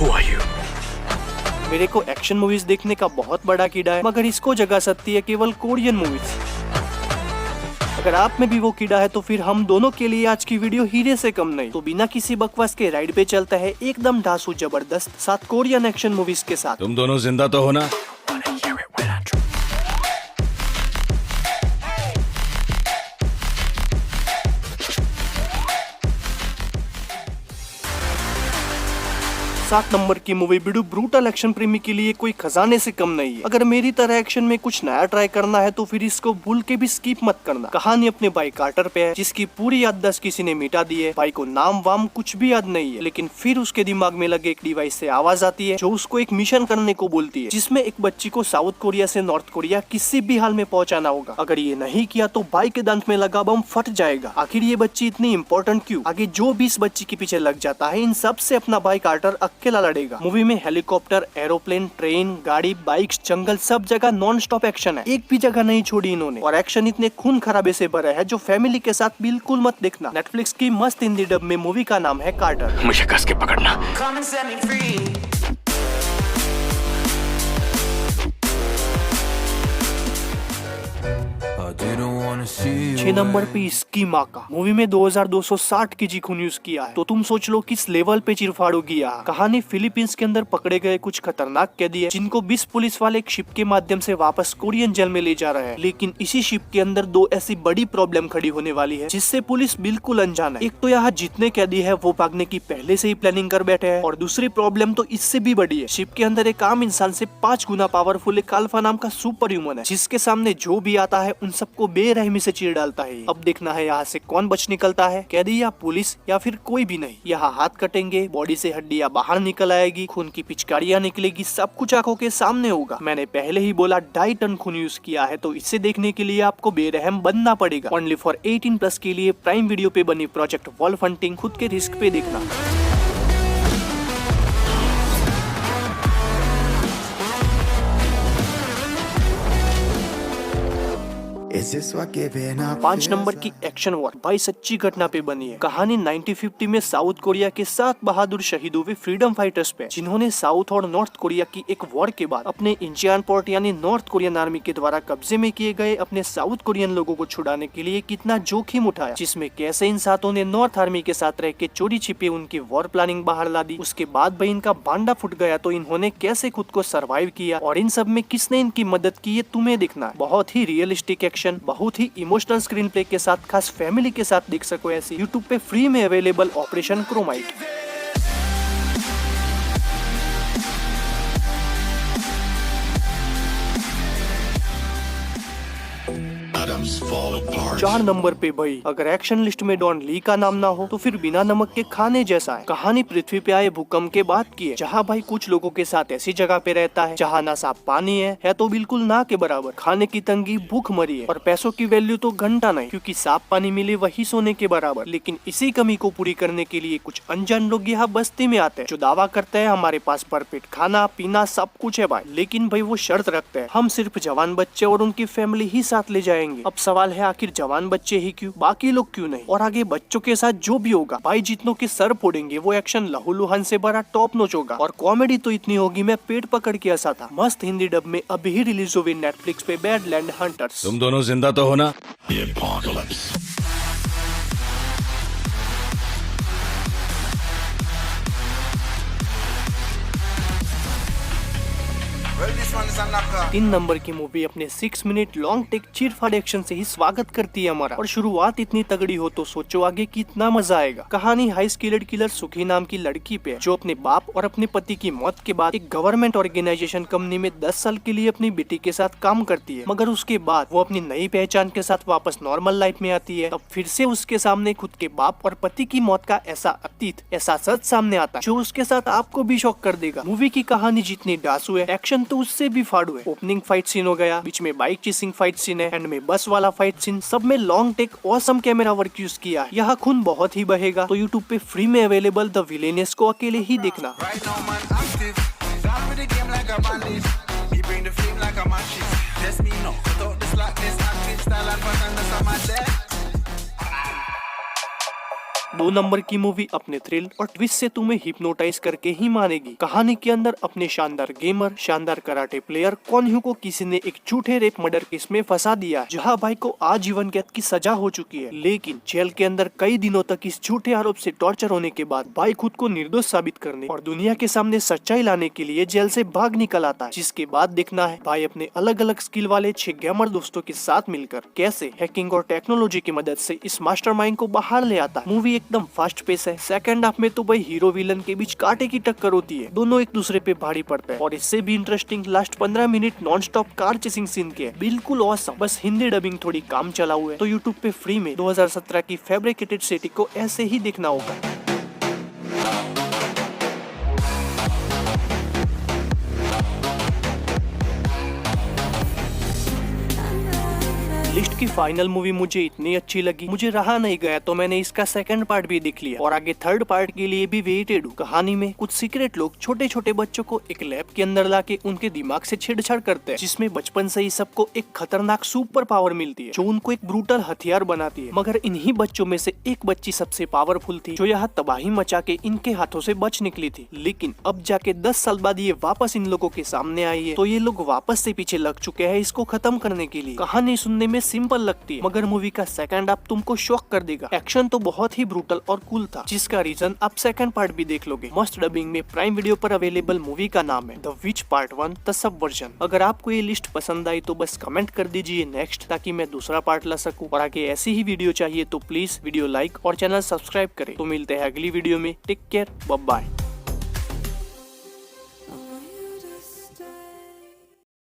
Who are you? मेरे को action movies देखने का बहुत बड़ा कीड़ा है, मगर इसको जगा सकती है केवल कोरियन मूवीज। अगर आप में भी वो कीड़ा है तो फिर हम दोनों के लिए आज की वीडियो हीरे से कम नहीं। तो बिना किसी बकवास के राइड पे चलता है एकदम ढासू जबरदस्त 7 कोरियन एक्शन मूवीज के साथ। तुम दोनों जिंदा तो हो ना? 7 नंबर की मूवी बिडू ब्रूटल एक्शन प्रेमी के लिए कोई खजाने से कम नहीं है। अगर मेरी तरह एक्शन में कुछ नया ट्राई करना है तो फिर इसको भूल के भी स्किप मत करना। कहानी अपने भाई कार्टर पे है, जिसकी पूरी याददाश्त किसी ने मिटा दी है। भाई को नाम वाम कुछ भी याद नहीं है, लेकिन फिर उसके दिमाग में लगे एक डिवाइस से आवाज आती है जो उसको एक मिशन करने को बोलती है, जिसमें एक बच्ची को साउथ कोरिया से नॉर्थ कोरिया किसी भी हाल में पहुंचाना होगा। अगर ये नहीं किया तो भाई के दांत में लगा बम फट जाएगा। आखिर ये बच्ची इतनी इम्पोर्टेंट क्यों? आगे जो भी इस बच्ची के पीछे लग जाता है, इन सब से अपना भाई कार्टर अकेला लड़ेगा। मूवी में हेलीकॉप्टर, एरोप्लेन, ट्रेन, गाड़ी, बाइक्स, जंगल, सब जगह नॉन स्टॉप एक्शन है। एक भी जगह नहीं छोड़ी इन्होंने, और एक्शन इतने खून खराबे से भरे है जो फैमिली के साथ बिल्कुल मत देखना। नेटफ्लिक्स की मस्त हिंदी डब में मूवी का नाम है कार्टर। मुझे कस के पकड़ना। 6 नंबर पे इसकी माँ का मूवी में 2260 केजी खून यूज किया है, तो तुम सोच लो किस लेवल पे चिरफाड़ोगी यहाँ। कहानी फिलीपींस के अंदर पकड़े गए कुछ खतरनाक कैदी है, जिनको 20 पुलिस वाले एक शिप के माध्यम से वापस कोरियन जेल में ले जा रहे हैं। लेकिन इसी शिप के अंदर 2 ऐसी बड़ी प्रॉब्लम खड़ी होने वाली है, जिससे पुलिस बिल्कुल अनजान है। एक तो यहाँ जितने कैदी है वो भागने की पहले से ही प्लानिंग कर बैठे हैं, और दूसरी प्रॉब्लम तो इससे भी बड़ी है। शिप के अंदर एक आम इंसान से 5 गुना पावरफुल एक अल्फा नाम का सुपर ह्यूमन है, जिसके सामने जो भी आता है उन सबको बेरहमी से चीर डालता है। अब देखना है यहाँ से कौन बच निकलता है, कैदी या पुलिस या फिर कोई भी नहीं। यहाँ हाथ कटेंगे, बॉडी से हड्डियां बाहर निकल आएगी, खून की पिचकारियां निकलेगी, सब कुछ आंखों के सामने होगा। मैंने पहले ही बोला 2.5 टन खून यूज किया है, तो इसे देखने के लिए आपको बेरहम बनना पड़ेगा। ओनली फॉर 18+ के लिए प्राइम वीडियो पे बनी प्रोजेक्ट वॉल्फ हंटिंग खुद के रिस्क पे देखना। Is 5 नंबर की एक्शन वॉर भाई सच्ची घटना पे बनी है। कहानी 1950 में साउथ कोरिया के 7 बहादुर शहीद हुए फ्रीडम फाइटर्स पे, जिन्होंने साउथ और नॉर्थ कोरिया की एक वॉर के बाद अपने इंचियन पोर्ट यानी नॉर्थ कोरियन आर्मी के द्वारा कब्जे में किए गए अपने साउथ कोरियन लोगों को छुड़ाने के लिए कितना जोखिम उठाया, जिसमें कैसे इन साथों ने नॉर्थ आर्मी के साथ रह के चोरी छिपे उनकी वॉर प्लानिंग बाहर ला दी। उसके बाद भाई इनका भांडा फुट गया तो इन्होंने कैसे खुद को सर्वाइव किया, और इन सब में किसने इनकी मदद की ये तुम्हें देखना। बहुत ही रियलिस्टिक एक्शन, बहुत ही इमोशनल स्क्रीन प्ले के साथ, खास फैमिली के साथ देख सको ऐसी। यूट्यूब पे फ्री में available operation chromite. atoms fall apart. 4 number पे भाई अगर एक्शन लिस्ट में डॉन ली का नाम ना हो तो फिर बिना नमक के खाने जैसा है। कहानी पृथ्वी पे आए भूकंप के बाद की है, जहाँ भाई कुछ लोगों के साथ ऐसी जगह पे रहता है जहाँ ना साफ पानी है तो बिल्कुल ना के बराबर, खाने की तंगी, भूख मरी है, और पैसों की वैल्यू तो घंटा नहीं, क्योंकि साफ पानी मिले वही सोने के बराबर। लेकिन इसी कमी को पूरी करने के लिए कुछ अनजान लोग यहाँ बस्ती में आते हैं, जो दावा करते हैं हमारे पास भरपेट खाना पीना सब कुछ है भाई। लेकिन भाई वो शर्त रखते हैं, हम सिर्फ जवान बच्चे और उनकी फैमिली ही साथ ले जाएंगे। अब सवाल है आखिर जवान बच्चे ही क्यों, बाकी लोग क्यों नहीं? और आगे बच्चों के साथ जो भी होगा भाई जितनों के सर फोड़ेंगे। वो एक्शन लहूलुहान से भरा टॉप नॉच होगा, और कॉमेडी तो इतनी होगी मैं पेट पकड़ के हंसा था। मस्त हिंदी डब में अभी ही रिलीज हुई नेटफ्लिक्स पे बैडलैंड हंटर्स। तुम दोनों जिंदा तो हो ना? The apocalypse. Well, this one is a knocker. 3 number की मूवी अपने 6 मिनट लॉन्ग टेक चीरफाड़ एक्शन से ही स्वागत करती है हमारा, और शुरुआत इतनी तगड़ी हो तो सोचो आगे कितना मजा आएगा। कहानी हाई स्किल्ड किलर सुखी नाम की लड़की पे है, जो अपने बाप और अपने पति की मौत के बाद एक गवर्नमेंट ऑर्गेनाइजेशन कंपनी में 10 साल के लिए अपनी बेटी के साथ काम करती है। मगर उसके बाद वो अपनी नई पहचान के साथ वापस नॉर्मल लाइफ में आती है। तब फिर से उसके सामने खुद के बाप और पति की मौत का ऐसा अतीत, ऐसा सच सामने आता है जो उसके साथ आपको भी शॉक कर देगा। मूवी की कहानी जितनी डांसू है, एक्शन तो उससे भी फाड़ू है। ओपनिंग फाइट सीन हो गया, बीच में बाइक चेसिंग फाइट सीन है, एंड में बस वाला फाइट सीन, सब में long take awesome camera work use किया है। यहाँ खून बहुत ही बहेगा, तो यूट्यूब पे फ्री में अवेलेबल द विलेनियस को अकेले ही देखना। Right now, man, active. Start with the game like a bandit. Me bring the flame like a matches. Just me know. Cut out the slackness, active style and pattern that's on my deck. 2 number की movie अपने thrill और twist से तुम्हें hypnotise करके ही मानेगी। कहानी के अंदर अपने शानदार गेमर, शानदार कराटे प्लेयर कोन्ह्यू को किसी ने एक झूठे रेप मर्डर केस में फंसा दिया, जहां भाई को आजीवन कैद की सजा हो चुकी है। लेकिन जेल के अंदर कई दिनों तक इस झूठे आरोप से टॉर्चर होने के बाद भाई खुद को निर्दोष साबित करने और दुनिया के सामने सच्चाई लाने के लिए जेल से भाग निकल आता है। जिसके बाद देखना है भाई अपने अलग अलग स्किल वाले 6 गेमर दोस्तों के साथ मिलकर कैसे हैकिंग और टेक्नोलॉजी की मदद से इस मास्टरमाइंड को बाहर ले आता है। मूवी एकदम फास्ट पेस है। सेकंड हाफ में तो भाई हीरो विलन के बीच कांटे की टक्कर होती है, दोनों एक दूसरे पे भारी पड़ते हैं। और इससे भी interesting last 15 minute non stop car chasing scene के बिल्कुल ऑसम। बस हिंदी डबिंग थोड़ी काम चलाऊ है, तो यूट्यूब पे फ्री में 2017 की फैब्रिकेटेड सिटी को ऐसे ही देखना होगा। लिस्ट की फाइनल मूवी मुझे इतनी अच्छी लगी, मुझे रहा नहीं गया, तो मैंने इसका सेकंड पार्ट भी देख लिया और आगे थर्ड पार्ट के लिए भी वेटेड हूँ। कहानी में कुछ सीक्रेट लोग छोटे छोटे बच्चों को एक लैब के अंदर लाके उनके दिमाग से छेड़छाड़ करते हैं, जिसमें बचपन से ही सबको एक खतरनाक सुपर पावर मिलती है जो उनको एक ब्रूटल हथियार बनाती है। मगर इन्हीं बच्चों में से एक बच्ची सबसे पावरफुल थी, जो यहाँ तबाही मचा के इनके हाथों से बच निकली थी। लेकिन अब जाके 10 साल बाद ये वापस इन लोगों के सामने आई है, तो ये लोग वापस से पीछे लग चुके हैं इसको खत्म करने के लिए। कहानी सुनने में सिंपल लगती है, मगर मूवी का सेकंड हाफ तुमको शॉक कर देगा। एक्शन तो बहुत ही ब्रूटल और कूल था, जिसका रीजन आप सेकंड पार्ट भी देख लोगे। मस्त डबिंग में प्राइम वीडियो पर अवेलेबल मूवी का नाम है the which part 1 the subversion. अगर आपको ये लिस्ट पसंद आई तो बस कमेंट कर दीजिए नेक्स्ट, ताकि मैं दूसरा पार्ट ला सकूं। और आगे ऐसी ही वीडियो चाहिए तो प्लीज वीडियो लाइक और चैनल सब्सक्राइब करें। तो मिलते हैं अगली वीडियो में। Take care, bye bye.